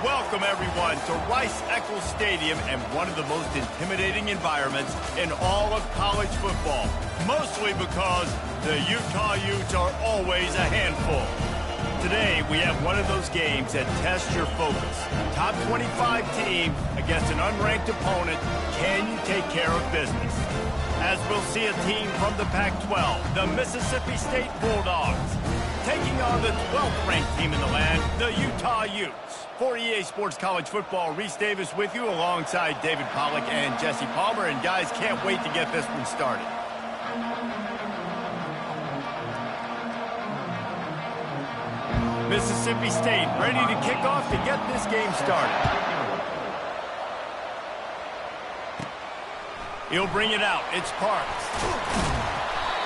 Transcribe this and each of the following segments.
Welcome, everyone, to Rice-Eccles Stadium and one of the most intimidating environments in all of college football, mostly because the Utah Utes are always a handful. Today, we have one of those games that tests your focus. Top 25 team against an unranked opponent. Can you take care of business? As we'll see a team from the Pac-12, the Mississippi State Bulldogs, taking on the 12th ranked team in the land, the Utah Utes. For EA Sports College Football, Reese Davis with you alongside David Pollack and Jesse Palmer. And guys, can't wait to get this one started. Mississippi State ready to kick off to get this game started. He'll bring it out. It's Parks.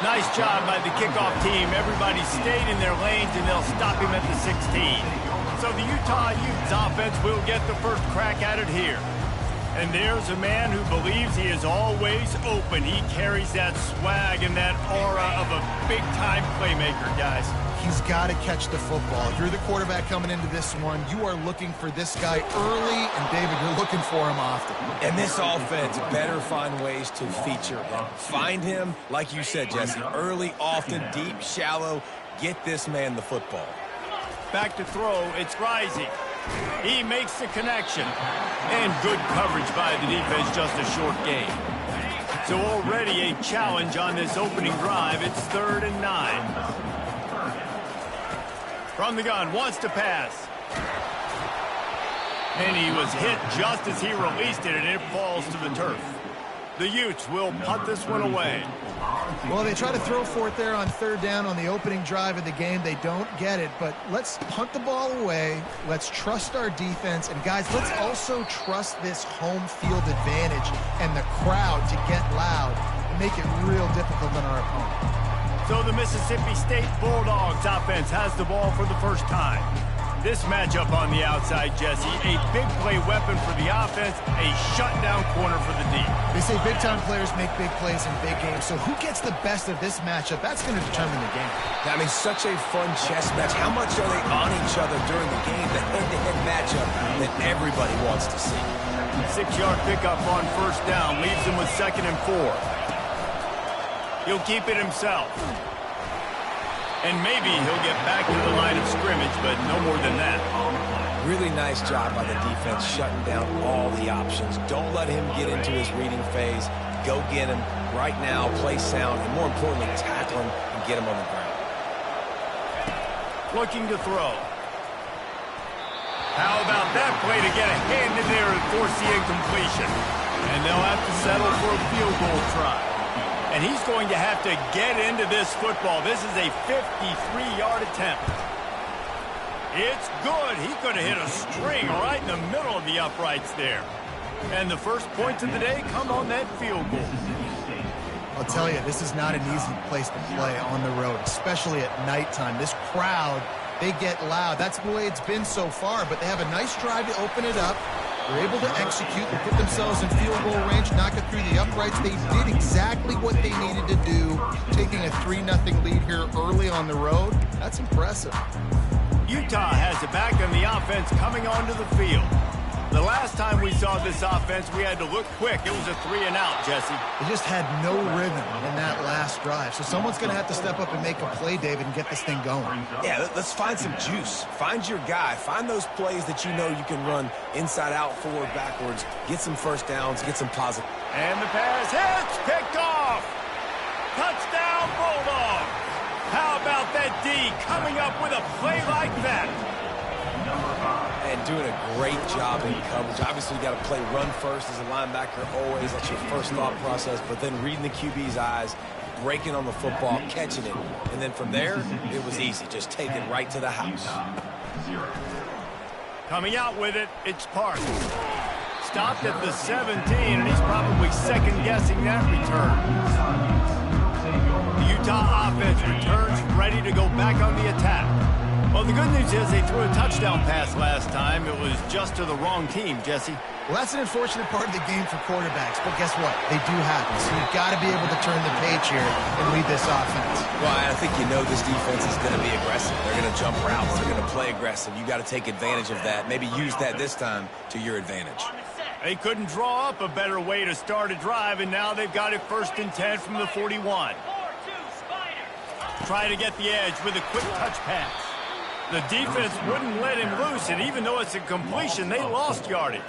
Nice job by the kickoff team. Everybody stayed in their lanes, and they'll stop him at the 16. So the Utah Utes offense will get the first crack at it here. And there's a man who believes he is always open. He carries that swag and that aura of a big-time playmaker, guys. He's got to catch the football. If you're the quarterback coming into this one, you are looking for this guy early, and David, you're looking for him often. And this offense better find ways to feature him. Find him, like you said, Jesse, early, often, deep, shallow. Get this man the football. Back to throw, it's Rising. He makes the connection. And good coverage by the defense, just a short gain. So already a challenge on this opening drive. It's 3rd and 9. From the gun, wants to pass. And he was hit just as he released it, and it falls to the turf. The Utes will punt this one away. Well, they try to throw for it there on 3rd down on the opening drive of the game. They don't get it, but let's punt the ball away. Let's trust our defense. And, guys, let's also trust this home field advantage and the crowd to get loud and make it real difficult on our opponent. So the Mississippi State Bulldogs offense has the ball for the first time. This matchup on the outside, Jesse, a big play weapon for the offense, a shutdown corner for the D. They say big-time players make big plays in big games, so who gets the best of this matchup? That's going to determine the game. I mean, such a fun chess match. How much are they on each other during the game? The head-to-head matchup that everybody wants to see. 6-yard pickup on 1st down leaves him with 2nd and 4. He'll keep it himself. And maybe he'll get back to the line of scrimmage, but no more than that. Really nice job by the defense shutting down all the options. Don't let him get into his reading phase. Go get him right now, play sound, and more importantly, tackle him and get him on the ground. Looking to throw. How about that play to get a hand in there and force the incompletion? And they'll have to settle for a field goal try. And he's going to have to get into this football. This is a 53-yard attempt. It's good. He could have hit a string right in the middle of the uprights there. And the first points of the day come on that field goal. I'll tell you, this is not an easy place to play on the road, especially at nighttime. This crowd, they get loud. That's the way it's been so far, but they have a nice drive to open it up. They're able to execute and put themselves in field goal range, knock it through the uprights. They did exactly what they needed to do, taking a 3-0 lead here early on the road. That's impressive. Utah has it back on the offense coming onto the field. The last time we saw this offense, we had to look quick. It was a 3-and-out, Jesse. They just had no rhythm in that last drive. So someone's going to have to step up and make a play, David, and get this thing going. Yeah, let's find some juice. Find your guy. Find those plays that you know you can run inside out, forward, backwards. Get some first downs. Get some positive. And the pass hits. Picked off. Touchdown, Bulldog. How about that D coming up with a play like that? And doing a great job in coverage. Obviously, you got to play run first as a linebacker always. That's your first thought process. But then reading the QB's eyes, breaking on the football, catching it. And then from there, it was easy. Just take it right to the house. Coming out with it, it's Parks. Stopped at the 17, and he's probably second-guessing that return. The Utah offense returns ready to go back on the attack. Well, the good news is they threw a touchdown pass last time. It was just to the wrong team, Jesse. Well, that's an unfortunate part of the game for quarterbacks, but guess what? They do happen. So you've got to be able to turn the page here and lead this offense. Well, I think you know this defense is going to be aggressive. They're going to jump routes. They're going to play aggressive. You got to take advantage of that. Maybe use that this time to your advantage. They couldn't draw up a better way to start a drive, and now they've got it 1st and 10 from the 41. Try to get the edge with a quick touch pass. The defense wouldn't let him loose, and even though it's a completion, they lost yardage.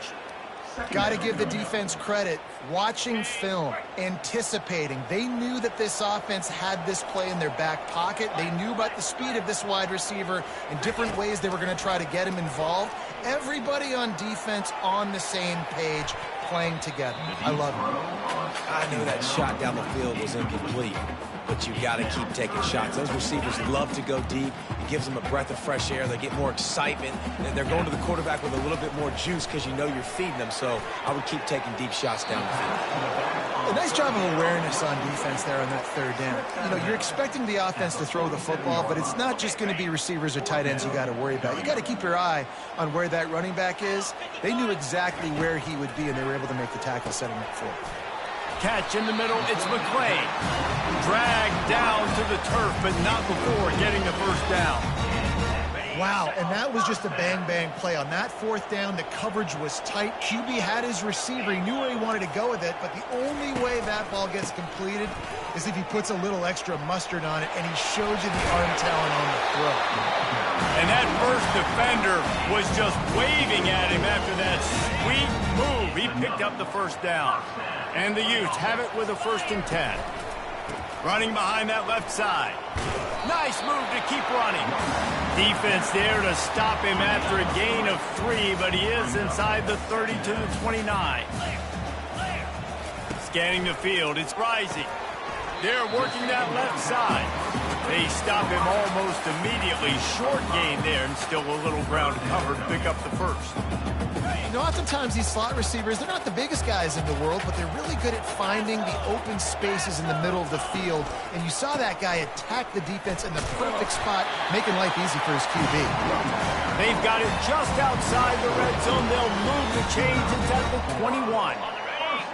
Got to give the defense credit. Watching film, anticipating. They knew that this offense had this play in their back pocket. They knew about the speed of this wide receiver and different ways they were going to try to get him involved. Everybody on defense on the same page, playing together. I love it. I knew that shot down the field was incomplete, but you got to keep taking shots. Those receivers love to go deep. It gives them a breath of fresh air. They get more excitement. And they're going to the quarterback with a little bit more juice because you know you're feeding them. So I would keep taking deep shots down the field. A nice job of awareness on defense there on that 3rd down. You know, you're expecting the offense to throw the football, but it's not just going to be receivers or tight ends you got to worry about. You got to keep your eye on where that running back is. They knew exactly where he would be, and they were able to make the tackle, set him up for it. Catch in the middle, it's McClain. Dragged down to the turf, but not before getting the 1st down. Wow, and that was just a bang-bang play. On that 4th down, the coverage was tight. QB had his receiver. He knew where he wanted to go with it, but the only way that ball gets completed is if he puts a little extra mustard on it, and he shows you the arm talent on the throw. And that first defender was just waving at him after that sweet move. He picked up the 1st down. And the Utes have it with a 1st and 10. Running behind that left side. Nice move to keep running. Defense there to stop him after a gain of 3, but he is inside the 30 to the 29. Scanning the field, it's Rising. They're working that left side. They stop him almost immediately. Short gain there, and still a little ground covered to pick up the 1st. You know, oftentimes these slot receivers, they're not the biggest guys in the world, but they're really good at finding the open spaces in the middle of the field. And you saw that guy attack the defense in the perfect spot, making life easy for his QB. They've got it just outside the red zone. They'll move the chains. It's at the 21.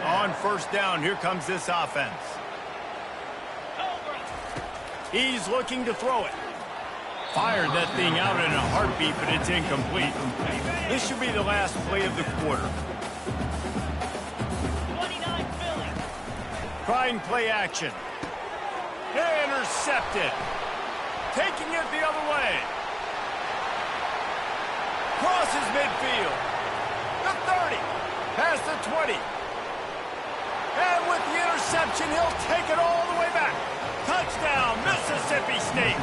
On 1st down, here comes this offense. He's looking to throw it. Fired that thing out in a heartbeat, but it's incomplete. This should be the last play of the quarter. Trying play action. Intercepted. Taking it the other way. Crosses midfield. The 30. Past the 20. And with the interception, he'll take it all the way back. Touchdown, Mississippi State.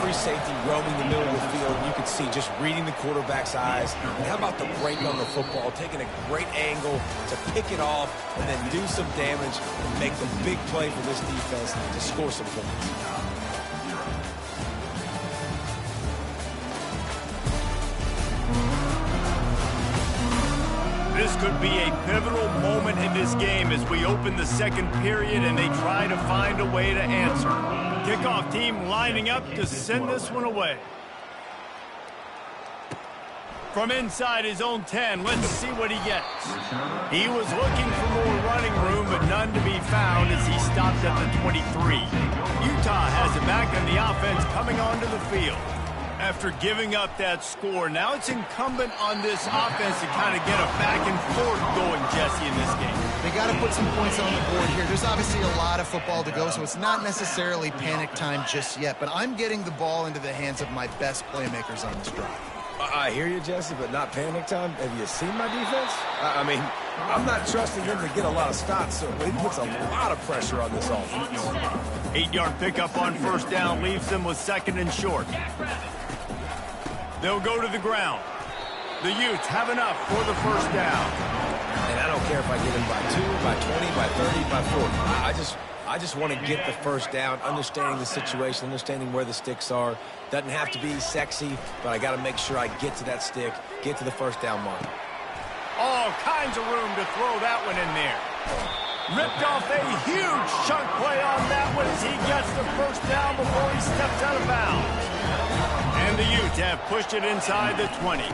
Free safety roaming the middle of the field. You can see just reading the quarterback's eyes. And how about the break on the football? Taking a great angle to pick it off and then do some damage and make the big play for this defense to score some points. This could be a pivotal moment in this game as we open the 2nd period and they try to find a way to answer. Kickoff team lining up to send this one away. From inside his own 10, let's see what he gets. He was looking for more running room, but none to be found as he stopped at the 23. Utah has it back and the offense coming onto the field. After giving up that score, now it's incumbent on this offense to kind of get a back and forth going, Jesse, in this game. They got to put some points on the board here. There's obviously a lot of football to go, so it's not necessarily panic time just yet, but I'm getting the ball into the hands of my best playmakers on this drive. I hear you, Jesse, but not panic time. Have you seen my defense? I mean, I'm not trusting him to get a lot of stops, so he puts a lot of pressure on this offense. 8-yard pickup on 1st down leaves them with 2nd and short. They'll go to the ground. The Utes have enough for the 1st down. And I don't care if I get him by 2, by 20, by 30, by 40. I just want to get the 1st down, understanding the situation, understanding where the sticks are. Doesn't have to be sexy, but I got to make sure I get to that stick, get to the 1st down mark. All kinds of room to throw that one in there. Ripped off a huge chunk play on that one as he gets the first down before he steps out of bounds. And the Utes have pushed it inside the 20.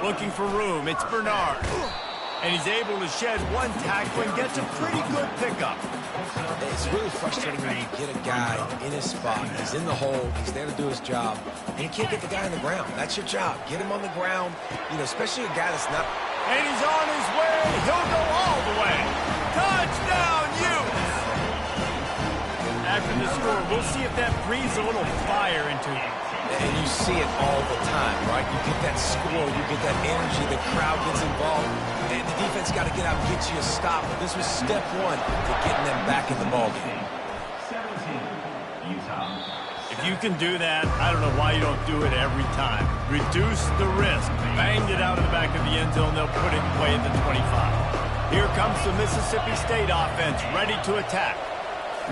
Looking for room, it's Bernard. And he's able to shed one tackle and gets a pretty good pickup. It's really frustrating when you get a guy in his spot. He's in the hole. He's there to do his job. And you can't get the guy on the ground. That's your job. Get him on the ground, you know, especially a guy that's not. And he's on his way. He'll go all the way. Touchdown, Utes! After the score, we'll see if that breathes a little fire into him. And you see it all the time, right? You get that score, you get that energy, the crowd gets involved, and the defense got to get out and get you a stop. But this was step one to getting them back in the ballgame. If you can do that, I don't know why you don't do it every time. Reduce the risk. Banged it out of the back of the end zone. They'll put it in play at the 25. Here comes the Mississippi State offense, ready to attack.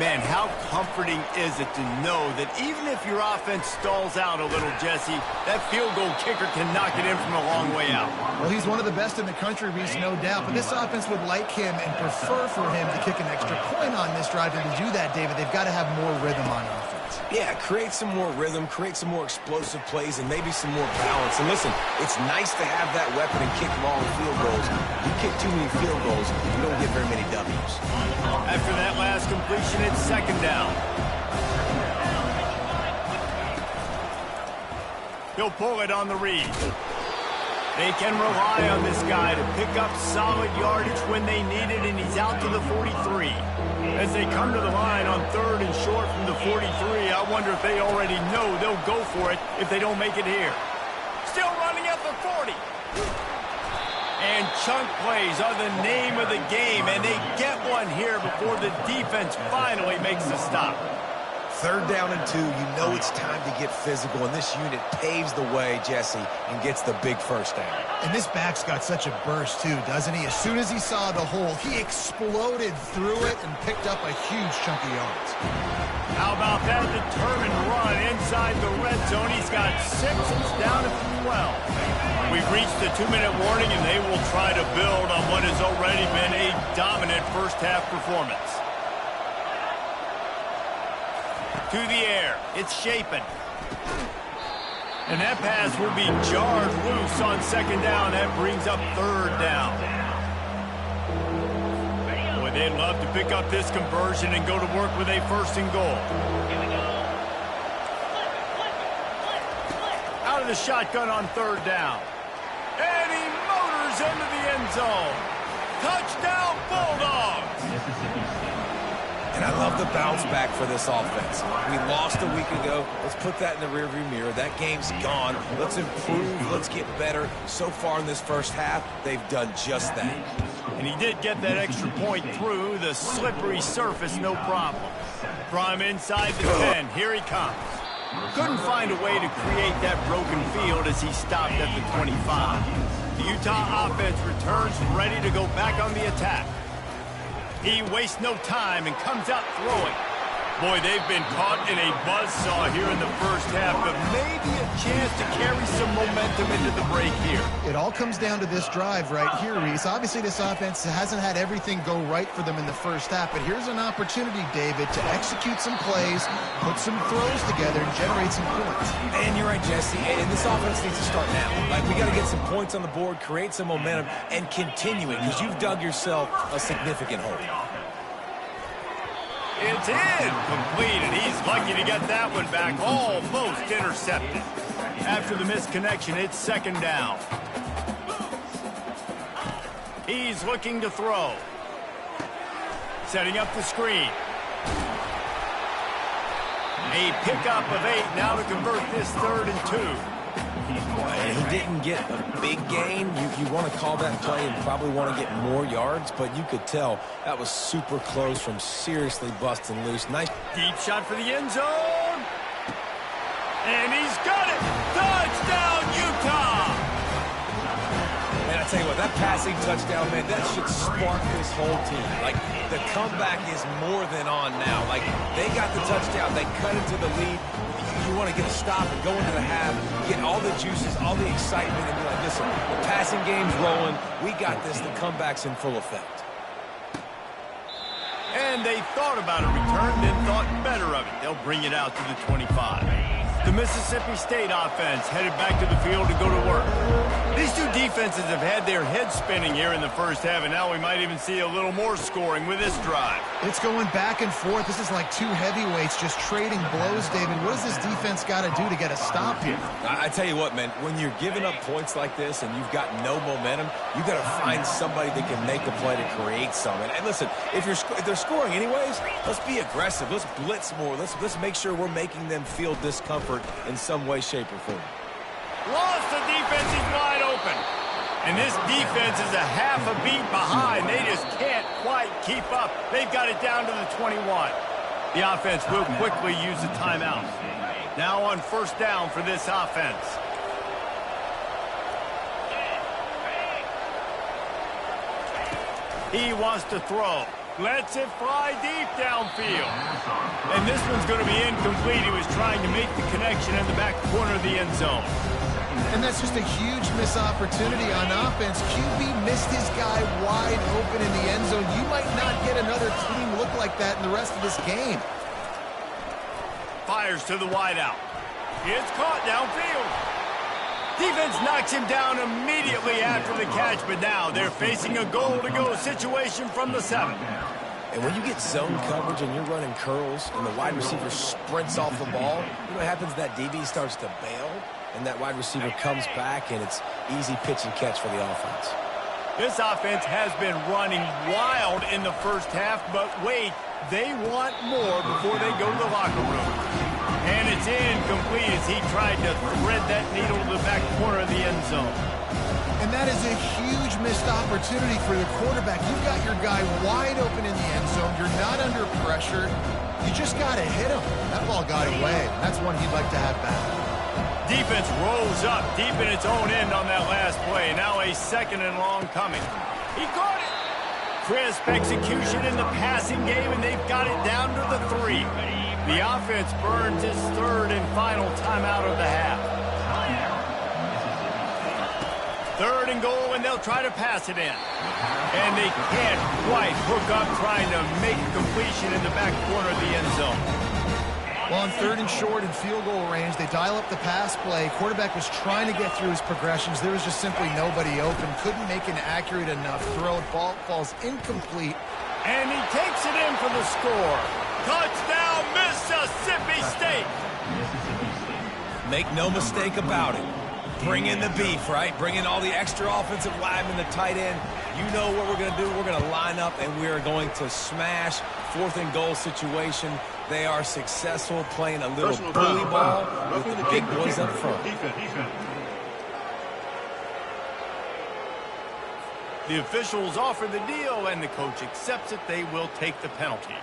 Man, how comforting is it to know that even if your offense stalls out a little, Jesse, that field goal kicker can knock it in from a long way out. Well, he's one of the best in the country, Reese, no doubt. But this offense would like him and prefer for him to kick an extra point on this drive. And to do that, David, they've got to have more rhythm on offense. Yeah, create some more rhythm, create some more explosive plays, and maybe some more balance. And listen, it's nice to have that weapon and kick long field goals. You kick too many field goals, you don't get very many W's. After that last completion, it's second down. He'll pull it on the read. They can rely on this guy to pick up solid yardage when they need it, and he's out to the 43. As they come to the line on third and short from the 43, I wonder if they already know they'll go for it if they don't make it here. Still running at the 40. And chunk plays are the name of the game, and they get one here before the defense finally makes the stop. Third down and 2, you know it's time to get physical, and this unit paves the way, Jesse, and gets the big first down. And this back's got such a burst, too, doesn't he? As soon as he saw the hole, he exploded through it and picked up a huge chunk of yards. How about that determined run inside the red zone? He's got 6. It's down to 12. We've reached the 2-minute warning, and they will try to build on what has already been a dominant first-half performance. To the air. It's Shapen. And that pass will be jarred loose on second down. That brings up third down. Boy, they'd love to pick up this conversion and go to work with a first and goal. Out of the shotgun on third down. And he motors into the end zone. Touchdown, Bulldogs! And I love the bounce back for this offense. We lost a week ago. Let's put that in the rearview mirror. That game's gone. Let's improve. Let's get better. So far in this first half, they've done just that. And he did get that extra point through the slippery surface, no problem. From inside the 10, here he comes. Couldn't find a way to create that broken field as he stopped at the 25. The Utah offense returns ready to go back on the attack. He wastes no time and comes out throwing. Boy, they've been caught in a buzzsaw here in the first half, but maybe a chance to carry some momentum into the break here. It all comes down to this drive right here, Reese. Obviously, this offense hasn't had everything go right for them in the first half, but here's an opportunity, David, to execute some plays, put some throws together, and generate some points. And you're right, Jesse, and this offense needs to start now. Like, we got to get some points on the board, create some momentum, and continue it, because you've dug yourself a significant hole. It's in, complete, and he's lucky to get that one back, almost intercepted. After the misconnection, it's second down. He's looking to throw. Setting up the screen. A pickup of 8 now to convert this third and 2. And he didn't get a big gain. You want to call that play and probably want to get more yards, but you could tell that was super close from seriously busting loose. Nice Deep shot for the end zone. And he's got it. Touchdown, Utah. Man, I tell you what, that passing touchdown, man, that should spark this whole team. Like, the comeback is more than on now. Like, they got the touchdown. They cut into the lead. You want to get a stop and go into the half, get all the juices, all the excitement, and be like, listen, the passing game's rolling. We got this. The comeback's in full effect. And they thought about a return, then thought better of it. They'll bring it out to the 25. The Mississippi State offense headed back to the field to go to work. These two defenses have had their heads spinning here in the first half, and now we might even see a little more scoring with this drive. It's going back and forth. This is like two heavyweights just trading blows, David. What does this defense got to do to get a stop here? I tell you what, man, when you're giving up points like this and you've got no momentum, you've got to find somebody that can make a play to create something. And listen, if they're scoring anyways, let's be aggressive. Let's blitz more. Let's make sure we're making them feel discomfort in some way, shape, or form. Lost, the defense is wide open. And this defense is a half a beat behind. They just can't quite keep up. They've got it down to the 21. The offense will quickly use the timeout. Now on first down for this offense. He wants to throw. Lets it fly deep downfield. And this one's going to be incomplete. He was trying to make the connection in the back corner of the end zone. And that's just a huge missed opportunity on offense. QB missed his guy wide open in the end zone. You might not get another clean look like that in the rest of this game. Fires to the wideout. It's caught downfield. Defense knocks him down immediately after the catch, but now they're facing a goal-to-go situation from the 7. And when you get zone coverage and you're running curls and the wide receiver sprints off the ball, you know what happens? That DB starts to bail, and that wide receiver comes back, and it's easy pitch and catch for the offense. This offense has been running wild in the first half, but wait, they want more before they go to the locker room. And it's incomplete as he tried to thread that needle to the back corner of the end zone. And that is a huge missed opportunity for the quarterback. You've got your guy wide open in the end zone. You're not under pressure. You just got to hit him. That ball got away. That's one he'd like to have back. Defense rolls up deep in its own end on that last play. Now a 2nd and long coming. He caught it. Crisp execution in the passing game, and they've got it down to the 3. The offense burns its 3rd and final timeout of the half. 3rd and goal, and they'll try to pass it in. And they can't quite hook up trying to make a completion in the back corner of the end zone. Well, on 3rd and short and field goal range, they dial up the pass play. Quarterback was trying to get through his progressions. There was just simply nobody open. Couldn't make an accurate enough throw. Ball falls incomplete. And he takes it in for the score. Touchdown, Mississippi State. Make no mistake about it. Bring in the beef, right? Bring in all the extra offensive linemen, the tight end. You know what we're going to do. We're going to line up, and we are going to smash 4th and goal situation. They are successful playing a little bully ball with the big boys up front. The officials offer the deal, and the coach accepts it. They will take the penalty.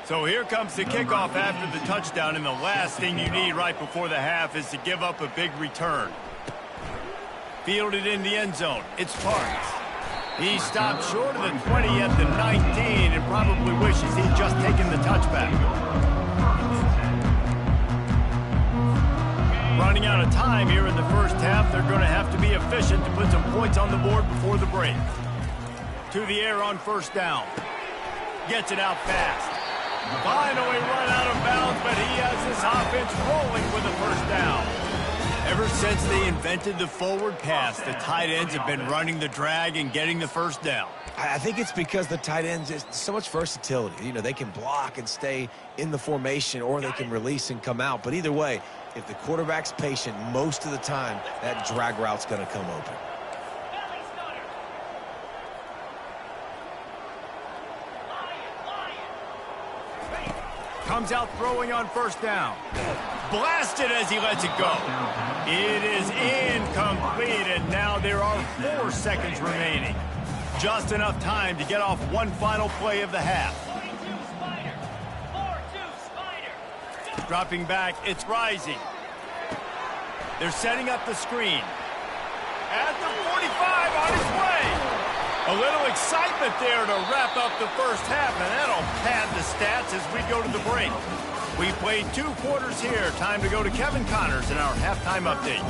So here comes the kickoff after the touchdown, and the last thing you need right before the half is to give up a big return. Fielded in the end zone. It's Parks. He stopped short of the 20 at the 19 and probably wishes he'd just taken the touchback. Running out of time here in the first half, they're going to have to be efficient to put some points on the board before the break. To the air on first down. Gets it out fast. Finally run out of bounds, but he has this offense rolling with a first down. Ever since they invented the forward pass, the tight ends have been running the drag and getting the first down. I think it's because the tight ends is so much versatility. You know, they can block and stay in the formation, or they can release and come out. But either way, if the quarterback's patient, most of the time, that drag route's going to come open. Comes out throwing on first down. Blasted as he lets it go. It is incomplete, and now there are 4 seconds remaining. Just enough time to get off one final play of the half. Dropping back, it's Rising. They're setting up the screen. At the 45, on his way. A little excitement there to wrap up the first half, and that'll pad the stats as we go to the break. We played 2 quarters here. Time to go to Kevin Connors in our halftime update.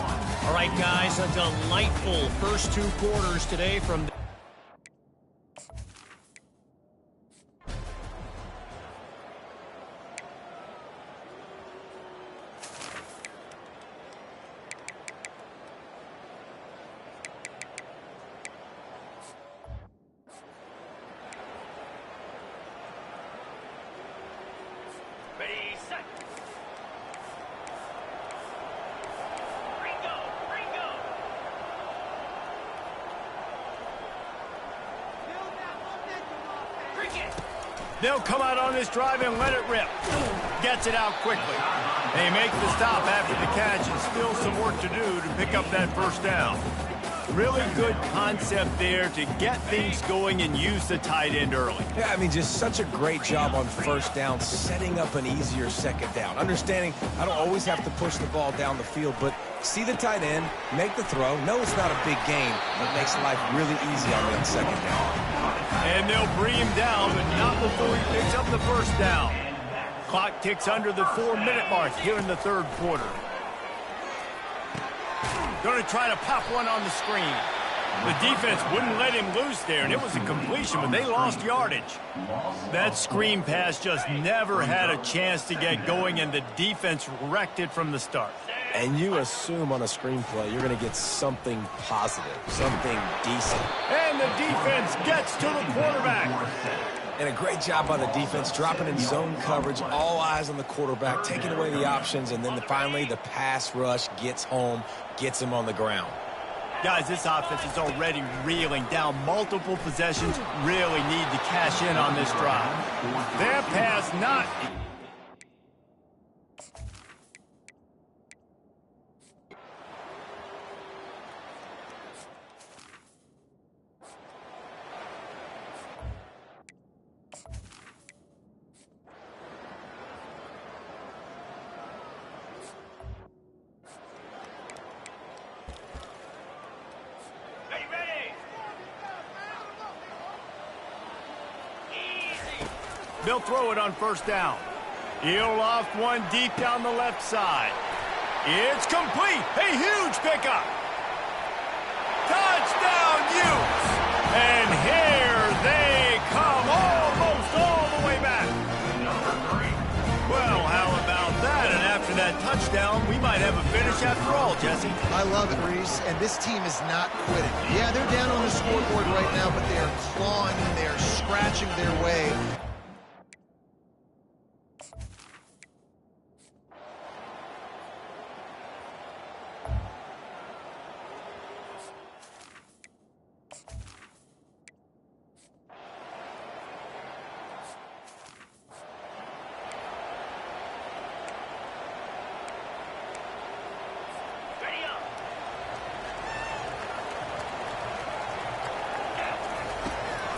All right, guys, a delightful first 2 quarters today from They'll come out on this drive and let it rip. Gets it out quickly. They make the stop after the catch and still some work to do to pick up that first down. Really good concept there to get things going and use the tight end early. Yeah, I mean, just such a great job on first down, setting up an easier second down. Understanding I don't always have to push the ball down the field, but see the tight end, make the throw. No, it's not a big gain, but it makes life really easy on me on second down. And they'll bring him down, but not before he picks up the first down. Clock ticks under the 4-minute mark here in the third quarter. Going to try to pop one on the screen. The defense wouldn't let him loose there, and it was a completion, but they lost yardage. That screen pass just never had a chance to get going, and the defense wrecked it from the start. And you assume on a screenplay you're going to get something positive, something decent. And the defense gets to the quarterback. And a great job by the defense, dropping in zone coverage, all eyes on the quarterback, taking away the options, and then finally the pass rush gets home, gets him on the ground. Guys, this offense is already reeling down multiple possessions, really need to cash in on this drive. Their pass not... They'll throw it on first down. He'll loft one deep down the left side. It's complete. A huge pickup. Touchdown, Utes. And here they come, almost all the way back. Well, how about that? And after that touchdown, we might have a finish after all, Jesse. I love it, Reese, and this team is not quitting. Yeah, they're down on the scoreboard right now, but they are clawing and they are scratching their way.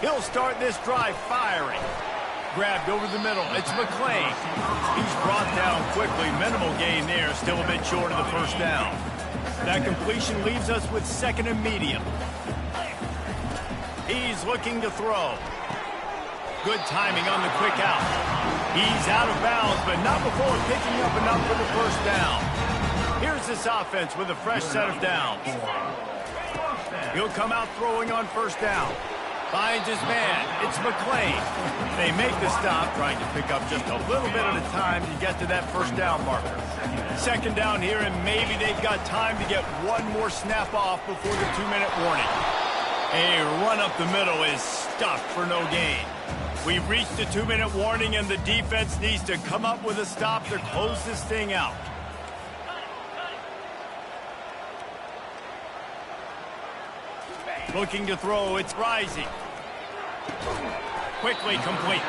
He'll start this drive firing. Grabbed over the middle. It's McClain. He's brought down quickly. Minimal gain there. Still a bit short of the first down. That completion leaves us with second and medium. He's looking to throw. Good timing on the quick out. He's out of bounds, but not before picking up enough for the first down. Here's this offense with a fresh set of downs. He'll come out throwing on first down. Finds his man. It's McClain. They make the stop, trying to pick up just a little bit at a time to get to that first down marker. Second down here, and maybe they've got time to get one more snap off before the 2-minute warning. A run up the middle is stuffed for no gain. We've reached the 2-minute warning, and the defense needs to come up with a stop to close this thing out. Looking to throw, it's Rising. Quickly complete.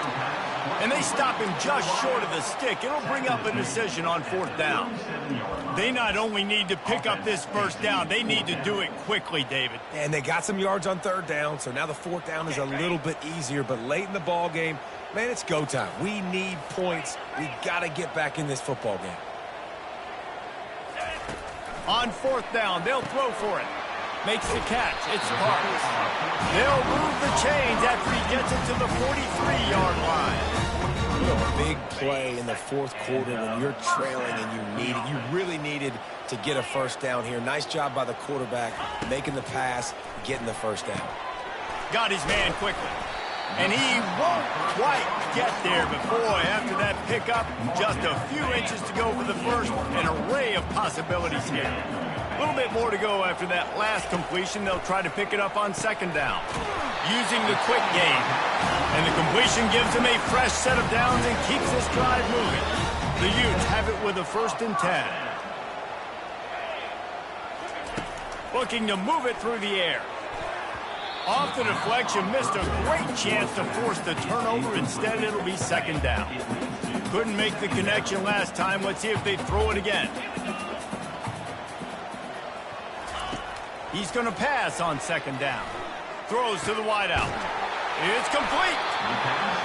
And they stop him just short of the stick. It'll bring up a decision on fourth down. They not only need to pick up this first down, they need to do it quickly, David. And they got some yards on third down, so now the fourth down is a little bit easier. But late in the ball game, man, it's go time. We need points. We got to get back in this football game. On fourth down, they'll throw for it. Makes the catch. It's Parks. They'll move the chains after he gets it to the 43-yard line. A big play in the fourth quarter when you're trailing and you really needed to get a first down here. Nice job by the quarterback making the pass, getting the first down. Got his man quickly. And he won't quite get there, but boy, after that pickup, just a few inches to go for the first. An array of possibilities here. A little bit more to go after that last completion. They'll try to pick it up on second down, using the quick game. And the completion gives them a fresh set of downs and keeps this drive moving. The Utes have it with a 1st and 10. Looking to move it through the air. Off the deflection, missed a great chance to force the turnover. Instead, it'll be second down. Couldn't make the connection last time. Let's see if they throw it again. He's going to pass on second down. Throws to the wideout. It's complete.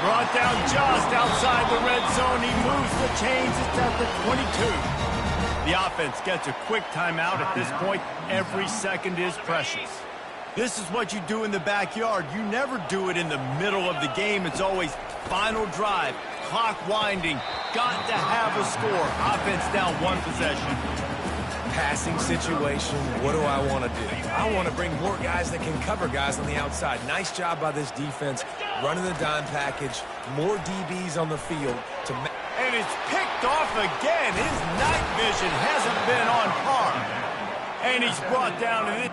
Brought down just outside the red zone. He moves the chains. It's at the 22. The offense gets a quick timeout at this point. Every second is precious. This is what you do in the backyard. You never do it in the middle of the game. It's always final drive, clock winding. Got to have a score. Offense down one possession. Passing situation, what do I want to do? I want to bring more guys that can cover guys on the outside. Nice job by this defense, running the dime package, more DBs on the field. And it's picked off again. His night vision hasn't been on par. And he's brought down to it.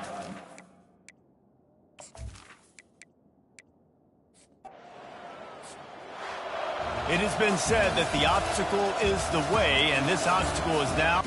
It has been said that the obstacle is the way, and this obstacle is now...